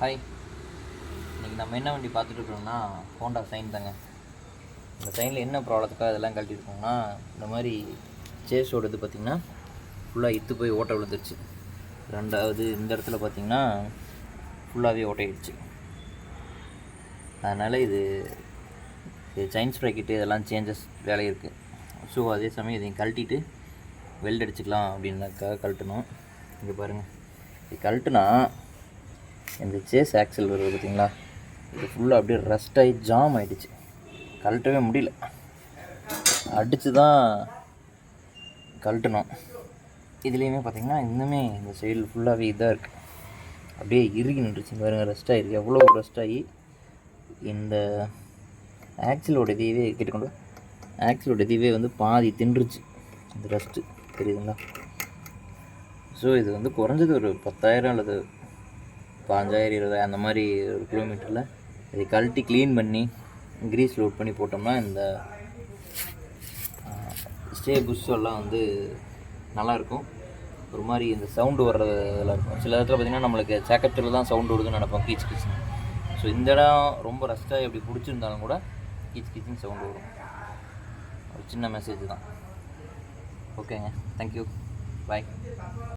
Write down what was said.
Hi, இன்றைக்கி நம்ம என்ன வண்டி பார்த்துட்டு இருக்கோம்னா ஹோண்டா சைன் தாங்க. இந்த சைனில் என்ன ப்ராப்ளத்துக்காக இதெல்லாம் கழட்டிருக்கோம்னா, இந்த மாதிரி சேஸோடது பார்த்திங்கன்னா ஃபுல்லாக இத்து போய் ஓட்டை விழுந்துருச்சு. ரெண்டாவது இந்த இடத்துல பார்த்திங்கன்னா ஃபுல்லாகவே ஓட்டையிடுச்சு. அதனால் இது செயின் ஸ்ப்ராக்கெட்டு இதெல்லாம் சேஞ்சஸ் வேலை இருக்குது. ஸோ அதே சமயம் இதையும் கழட்டிட்டு வெல்ட் அடிச்சுக்கலாம் அப்படின்னாக்காக கழட்டணும். இங்கே பாருங்கள், இது கழட்டுனா இந்த சேஸ் ஆக்சல் வருது பார்த்திங்களா, இது ஃபுல்லாக அப்படியே ரஸ்ட் ஆகி ஜாம் ஆகிடுச்சு. கழட்டவே முடியல, அடித்து தான் கழட்டணும். இதுலேயுமே பார்த்திங்கன்னா இன்னுமே இந்த சைடில் ஃபுல்லாகவே இதாக இருக்குது, அப்படியே இறுகி நின்றுச்சு பாருங்கள். ரஸ்ட் ஆகிருக்கு, எவ்வளோ ரஸ்ட் ஆகி இந்த ஆக்சிலோட இதையவே கேட்டுக்கொண்டு ஆக்சிலோட இதையவே வந்து பாதி தின்றுச்சு இந்த ரஸ்ட்டு, தெரியுதுங்களா? ஸோ இது வந்து குறைஞ்சது ஒரு 10,000 அல்லது 5,000 20,000 அந்த மாதிரி ஒரு கிலோமீட்டரில் இதை கழட்டி க்ளீன் பண்ணி க்ரீஸ் லோட் பண்ணி போட்டோம்னா இந்த ஸ்டே புஷ்ஷெல்லாம் வந்து நல்லாயிருக்கும். ஒரு மாதிரி இந்த சவுண்டு வர்றதெல்லாம் இருக்கும். சில இடத்துல பார்த்திங்கன்னா நம்மளுக்கு சேக்கத்தில் தான் சவுண்டு வருதுன்னு நினைப்போம், கீச் கீச்சுன்னு. ஸோ இந்த இடம் ரொம்ப ரஸ்ட்டாக எப்படி பிடிச்சிருந்தாலும் கூட கீச் கீச்சுன்னு சவுண்டு வரும். ஒரு சின்ன மெசேஜ் தான். ஓகேங்க, தேங்க்யூ, பாய்.